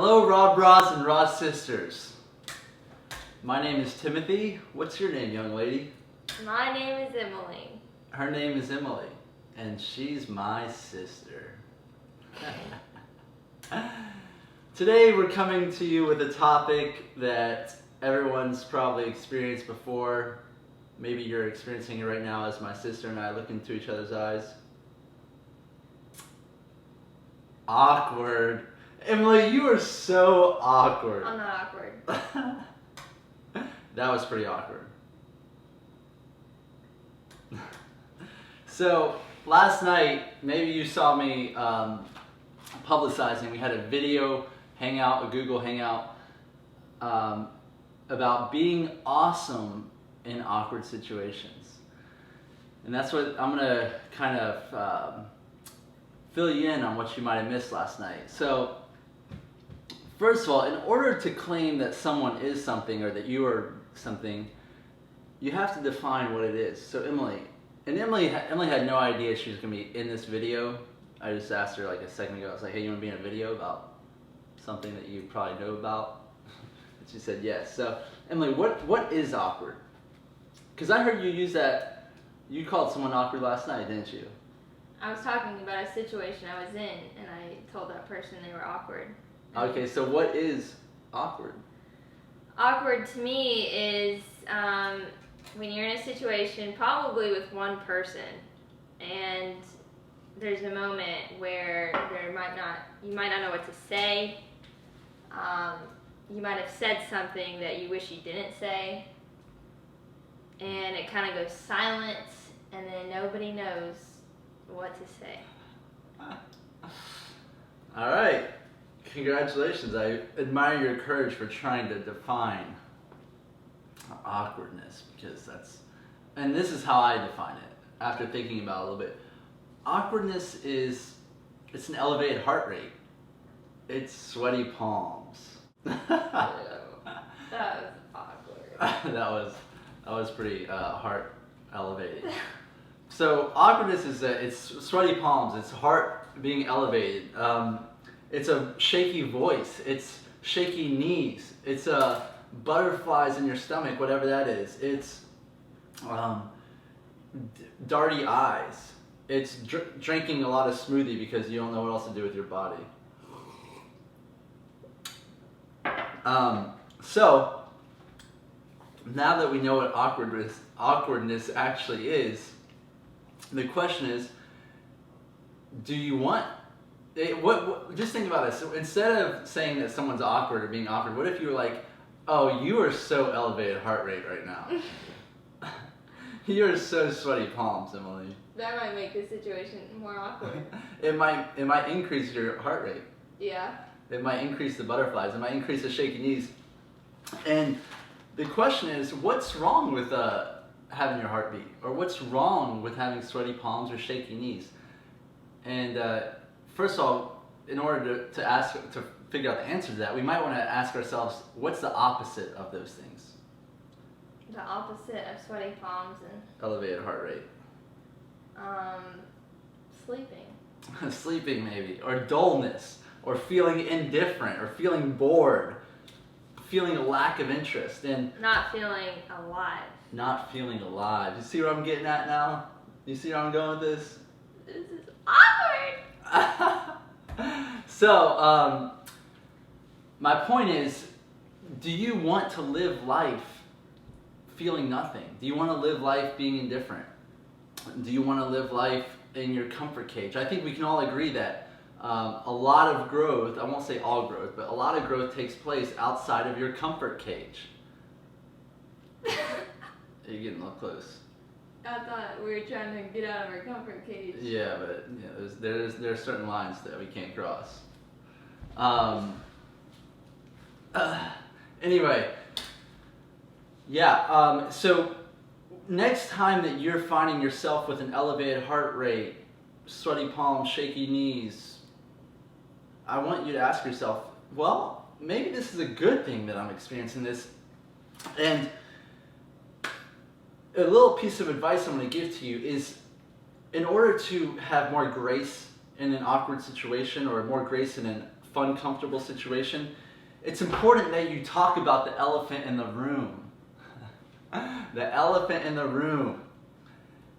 Hello, Rob Bros and Ross sisters. My name is Timothy. What's your name, young lady? My name is Emily. Her name is Emily, and she's my sister. Today we're coming to you with a topic that everyone's probably experienced before. Maybe you're experiencing it right now as my sister and I look into each other's eyes. Awkward. Emily, you are so awkward. I'm not awkward. That was pretty awkward. So, last night, maybe you saw me publicizing, we had a video hangout, a Google Hangout, about being awesome in awkward situations. And that's what I'm going to kind of fill you in on what you might have missed last night. So, first of all, in order to claim that someone is something or that you are something, you have to define what it is. So Emily had no idea she was going to be in this video. I just asked her like a second ago, I was like, hey, you want to be in a video about something that you probably know about? And she said yes. So Emily, what is awkward? Because I heard you use that, you called someone awkward last night, didn't you? I was talking about a situation I was in, and I told that person they were awkward. Okay, so what is awkward? Awkward to me is when you're in a situation, probably with one person, and there's a moment where you might not know what to say. You might have said something that you wish you didn't say, and it kind of goes silent, and then nobody knows what to say. All right. Congratulations. I admire your courage for trying to define awkwardness, because and this is how I define it after thinking about it a little bit. Awkwardness it's an elevated heart rate. It's sweaty palms. That was awkward. that was pretty heart elevated. So awkwardness it's sweaty palms. It's heart being elevated. It's a shaky voice. It's shaky knees. It's butterflies in your stomach, whatever that is. It's darty eyes. It's drinking a lot of smoothie because you don't know what else to do with your body. So now that we know what awkwardness actually is, the question is, do you want just think about this. So instead of saying that someone's awkward or being awkward, what if you were like, oh, you are so elevated heart rate right now. You are so sweaty palms, Emily. That might make the situation more awkward. It might increase your heart rate. Yeah. It might increase the butterflies. It might increase the shaky knees. And the question is, what's wrong with having your heart beat? Or what's wrong with having sweaty palms or shaky knees? And first of all, in order to figure out the answer to that, we might want to ask ourselves, what's the opposite of those things? The opposite of sweaty palms and elevated heart rate. Sleeping. Sleeping maybe, or dullness, or feeling indifferent, or feeling bored, feeling a lack of interest, and not feeling alive. Not feeling alive. You see what I'm getting at now? You see where I'm going with this? This is awkward. So, my point is, do you want to live life feeling nothing? Do you want to live life being indifferent? Do you want to live life in your comfort cage? I think we can all agree that a lot of growth, I won't say all growth, but a lot of growth takes place outside of your comfort cage. You're getting a little close. I thought we were trying to get out of our comfort cage. Yeah, but there are certain lines that we can't cross. Anyway, yeah. So next time that you're finding yourself with an elevated heart rate, sweaty palms, shaky knees, I want you to ask yourself, well, maybe this is a good thing that I'm experiencing this. And a little piece of advice I'm going to give to you is, in order to have more grace in an awkward situation or more grace in a fun, comfortable situation, it's important that you talk about the elephant in the room. The elephant in the room.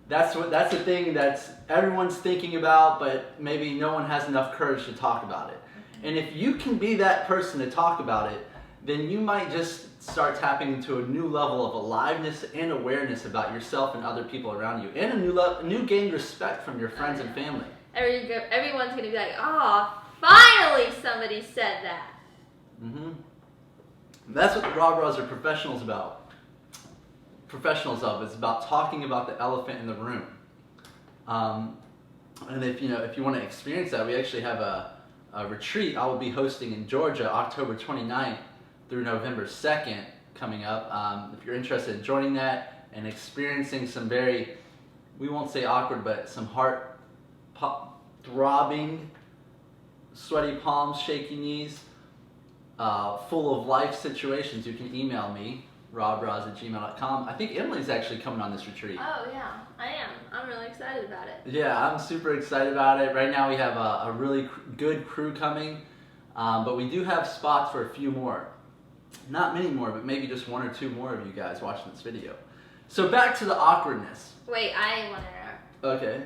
That's the thing that's everyone's thinking about, but maybe no one has enough courage to talk about it. And if you can be that person to talk about it, then you might just start tapping into a new level of aliveness and awareness about yourself and other people around you, and a new gained respect from your friends and family. Everyone's going to be like, oh, finally somebody said that. Mm-hmm. That's what the Raw Bras are professionals of. It's about talking about the elephant in the room. And if you want to experience that, we actually have a retreat I will be hosting in Georgia, October 29th through November 2nd coming up. If you're interested in joining that and experiencing some very, we won't say awkward, but some heart throbbing, sweaty palms, shaky knees, full of life situations, you can email me, rawbras@gmail.com. I think Emily's actually coming on this retreat. Oh yeah, I am. I'm really excited about it. Yeah, I'm super excited about it. Right now we have a really good crew coming, but we do have spots for a few more. Not many more, but maybe just one or two more of you guys watching this video. So back to the awkwardness. Wait, I want to interrupt. Okay.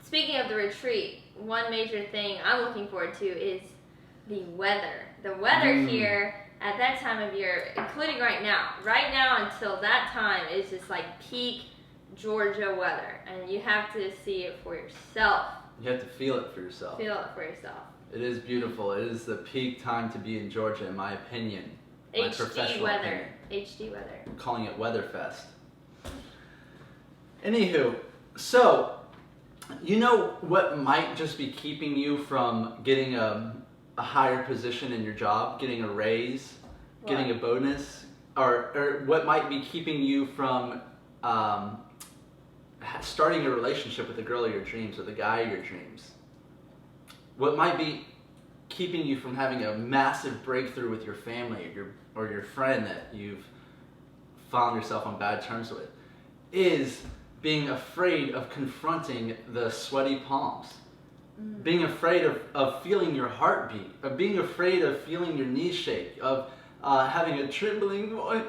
Speaking of the retreat, one major thing I'm looking forward to is the weather. The weather here at that time of year, including right now. Right now until that time is just like peak Georgia weather, and you have to see it for yourself. You have to feel it for yourself. Feel it for yourself. It is beautiful. It is the peak time to be in Georgia, in my opinion. My HD weather. HD weather. I'm calling it Weatherfest. Anywho, so you know what might just be keeping you from getting a higher position in your job, getting a raise, getting a bonus, or what might be keeping you from starting a relationship with the girl of your dreams or the guy of your dreams? What might be keeping you from having a massive breakthrough with your family or your friend that you've found yourself on bad terms with is being afraid of confronting the sweaty palms. Being afraid of feeling your heartbeat, of being afraid of feeling your knees shake, of having a trembling voice.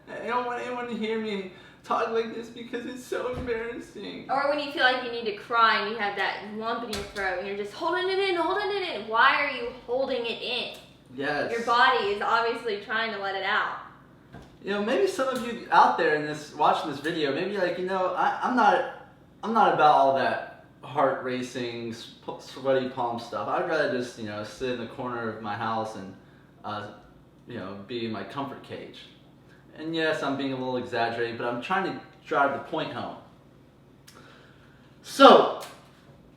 I don't want anyone to hear me talk like this because it's so embarrassing. Or when you feel like you need to cry and you have that lump in your throat and you're just holding it in. Why are you holding it in? Yes. Your body is obviously trying to let it out. You know, maybe some of you out there in this watching this video, maybe you're like, I'm not about all that heart racing, sweaty palm stuff. I'd rather just, sit in the corner of my house and, be in my comfort cage. And yes, I'm being a little exaggerated, but I'm trying to drive the point home. So,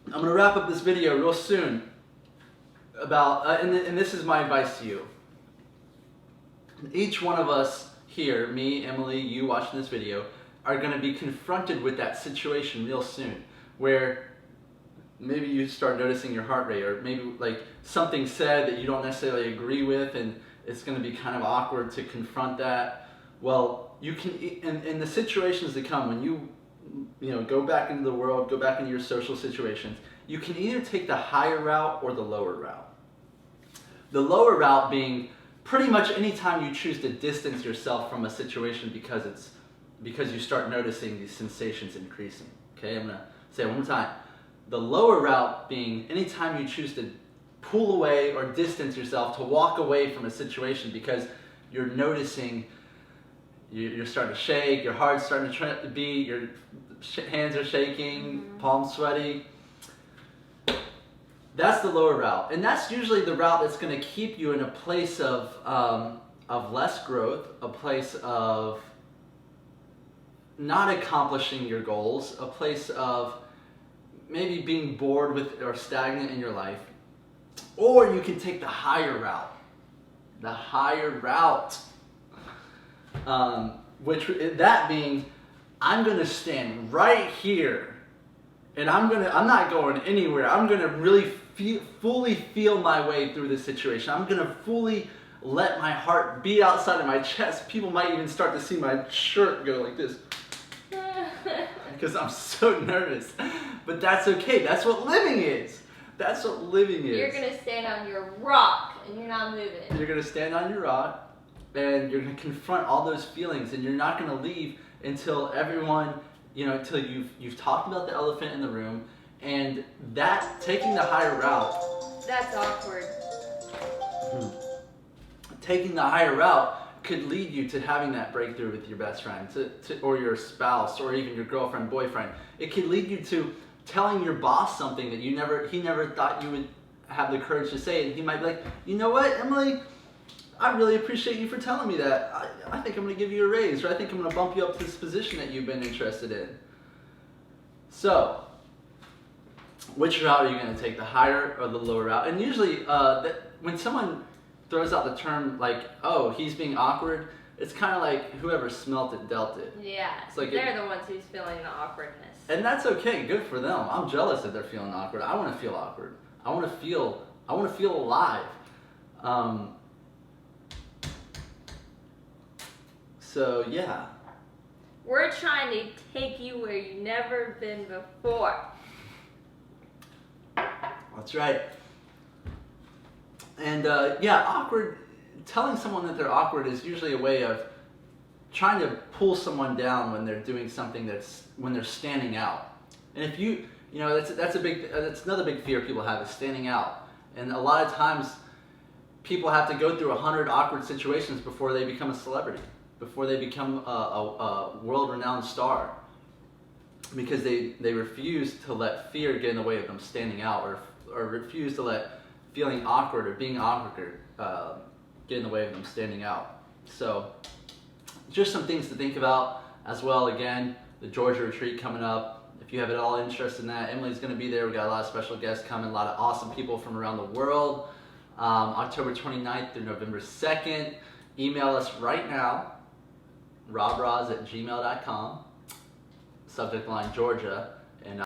I'm going to wrap up this video real soon about, and this is my advice to you. Each one of us here, me, Emily, you watching this video, are going to be confronted with that situation real soon, where maybe you start noticing your heart rate, or maybe like something said that you don't necessarily agree with, and it's going to be kind of awkward to confront that. Well, you can, in the situations that come, when you go back into the world, go back into your social situations, you can either take the higher route or the lower route. The lower route being pretty much any time you choose to distance yourself from a situation because you start noticing these sensations increasing. Okay, I'm going to say it one more time. The lower route being any time you choose to pull away or distance yourself, to walk away from a situation because you're noticing you're starting to shake, your heart's starting to beat, your hands are shaking, palms sweaty. That's the lower route, and that's usually the route that's going to keep you in a place of less growth, a place of not accomplishing your goals, a place of maybe being bored with or stagnant in your life. Or you can take the higher route. The higher route. That being, I'm going to stand right here and I'm not going anywhere. I'm going to really fully feel my way through this situation. I'm going to fully let my heart beat outside of my chest. People might even start to see my shirt go like this because I'm so nervous. But that's okay. That's what living is. That's what living is. You're gonna stand on your rock and you're not moving. You're gonna stand on your rock and you're gonna confront all those feelings, and you're not gonna leave until everyone, until you've talked about the elephant in the room, and that taking the higher route. That's awkward. Taking the higher route could lead you to having that breakthrough with your best friend, or your spouse, or even your girlfriend, boyfriend. It could lead you to telling your boss something that he never thought you would have the courage to say, and he might be like, you know what, Emily, I really appreciate you for telling me that. I think I'm going to give you a raise, or I think I'm going to bump you up to this position that you've been interested in. So, which route are you going to take, the higher or the lower route? And usually, when someone throws out the term like, oh, he's being awkward, it's kind of like whoever smelt it dealt it. Yeah, it's like they're the ones who's feeling the awkwardness. And that's okay, good for them. I'm jealous that they're feeling awkward. I want to feel awkward. I want to feel alive. So yeah. We're trying to take you where you've never been before. That's right. And awkward, telling someone that they're awkward is usually a way of trying to pull someone down when they're doing something when they're standing out. And if that's another big fear people have, is standing out. And a lot of times people have to go through 100 awkward situations before they become a celebrity, before they become a world-renowned star, because they refuse to let fear get in the way of them standing out, or refuse to let feeling awkward or being awkward get in the way of them standing out. So just some things to think about as well. Again, the Georgia retreat coming up. If you have at all interest in that, Emily's going to be there. We got a lot of special guests coming, a lot of awesome people from around the world. October 29th through November 2nd. Email us right now, robroz@gmail.com. Subject line Georgia.